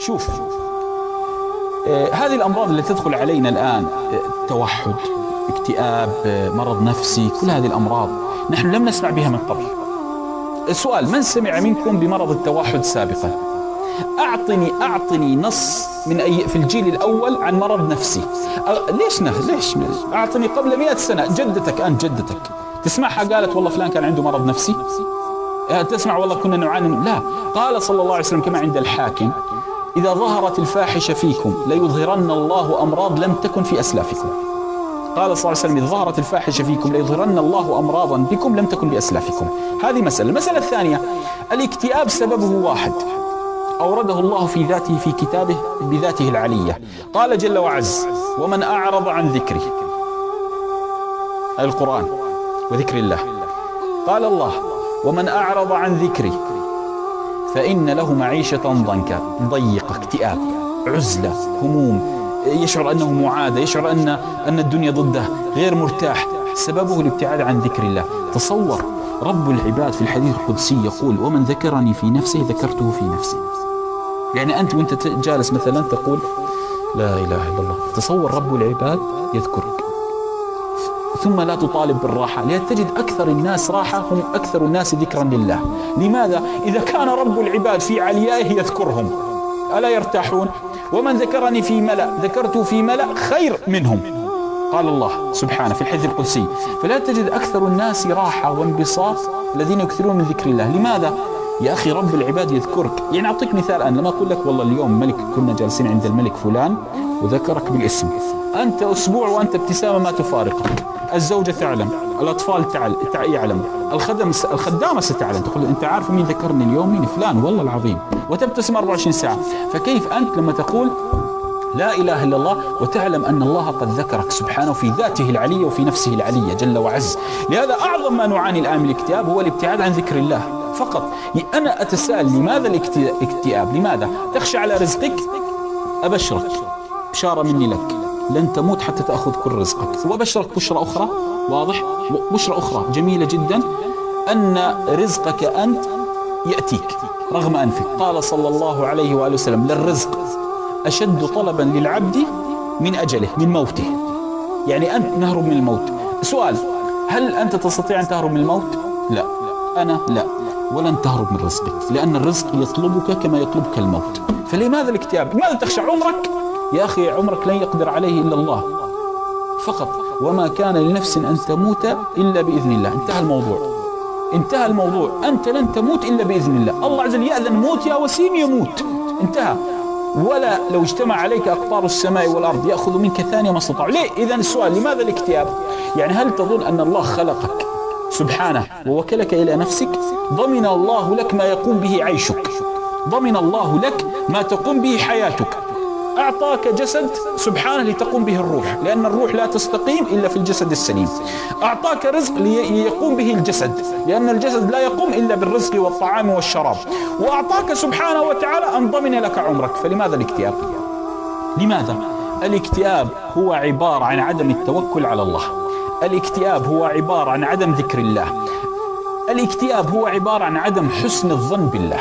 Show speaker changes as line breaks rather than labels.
شوف، هذه الأمراض التي تدخل علينا الآن، توحد، اكتئاب، مرض نفسي، كل هذه الأمراض نحن لم نسمع بها من قبل. السؤال: من سمع منكم بمرض التوحد سابقا؟ أعطني نص في الجيل الأول عن مرض نفسي. ليش أعطني قبل 100 سنة جدتك تسمعها قالت والله فلان كان عنده مرض نفسي؟ تسمع والله كنا نعاني؟ لا. قال صلى الله عليه وسلم كما عند الحاكم: إذا ظهرت الفاحشة فيكم ليظهرن الله أمراض لم تكن في أسلافكم. قال صلى الله عليه وسلم: إذا ظهرت الفاحشة فيكم ليظهرن الله أمراضا بكم لم تكن بأسلافكم. هذه مسألة. المسألة الثانية: الاكتئاب سببه واحد أورده الله في كتابه بذاته العلية. قال جل وعز: ومن أعرض عن ذكري، القرآن وذكر الله. قال الله: ومن أعرض عن ذكري فإن له معيشة ضيقة، اكتئاب، عزلة، هموم، يشعر أنه معادى، يشعر أن الدنيا ضده، غير مرتاح. سببه الابتعاد عن ذكر الله. تصور رب العباد في الحديث القدسي يقول: ومن ذكرني في نفسه ذكرته في نفسي. يعني أنت وأنت جالس مثلا تقول لا إله إلا الله، تصور رب العباد يذكرك، ثم لا تطالب بالراحة، لتجد أكثر الناس راحة هم أكثر الناس ذكرا لله. لماذا؟ إذا كان رب العباد في عليائه يذكرهم ألا يرتاحون؟ ومن ذكرني في ملأ ذكرته في ملأ خير منهم، قال الله سبحانه في الحديث القدسي. فلا تجد أكثر الناس راحة وانبساط الذين يكثرون من ذكر الله. لماذا؟ يا أخي رب العباد يذكرك. يعني أعطيك مثال، أنا لما أقول لك والله اليوم ملك، كنا جالسين عند الملك فلان وذكرك بالاسم، أنت أسبوع وأنت ابتسامة ما تفارقك، الزوجة تعلم، الأطفال يعلم، الخدامة ستعلم، تقول أنت عارف مين ذكرني اليوم؟ مين؟ فلان، والله العظيم، وتبتسم 24 ساعة. فكيف أنت لما تقول لا إله إلا الله وتعلم أن الله قد ذكرك سبحانه في ذاته العلية وفي نفسه العلية جل وعز؟ لهذا أعظم ما نعاني الآن من الاكتئاب هو الابتعاد عن ذكر الله فقط. أنا أتساءل لماذا الاكتئاب؟ لماذا؟ تخشى على رزقك؟ أبشرك بشارة مني لك، لن تموت حتى تأخذ كل رزقك. وبشرك بشرة أخرى، واضح؟ بشرة أخرى جميلة جدا، أن رزقك أنت يأتيك رغم أنفك. قال صلى الله عليه وآله وسلم: للرزق أشد طلبا للعبد من أجله، من موته. يعني أنت نهرب من الموت. سؤال: هل أنت تستطيع أن تهرب من الموت؟ لا، أنا لا، ولن تهرب من رزقك، لأن الرزق يطلبك كما يطلبك الموت. فلماذا الاكتئاب؟ لماذا تخشى؟ عمرك يا أخي، عمرك لن يقدر عليه إلا الله فقط. وما كان لنفس أن تموت إلا بإذن الله. انتهى الموضوع، انتهى الموضوع. أنت لن تموت إلا بإذن الله. الله عز وجل يأذن موت يا وسيم يموت، انتهى. ولا لو اجتمع عليك أقطار السماء والأرض يأخذ منك ثانية ما استطاعوا. ليه؟ إذن السؤال: لماذا الاكتئاب؟ يعني هل تظن أن الله خلقك سبحانه ووكلك إلى نفسك؟ ضمن الله لك ما يقوم به عيشك، ضمن الله لك ما تقوم به حياتك. أعطاك جسد سبحانه لتقوم به الروح، لأن الروح لا تستقيم إلا في الجسد السليم. أعطاك رزق ليقوم به الجسد، لأن الجسد لا يقوم إلا بالرزق والطعام والشراب. وأعطاك سبحانه وتعالى أن ضمن لك عمرك. فلماذا الاكتئاب؟ لماذا؟ الاكتئاب هو عبارة عن عدم التوكل على الله. الاكتئاب هو عبارة عن عدم ذكر الله. الاكتئاب هو عبارة عن عدم حسن الظن بالله.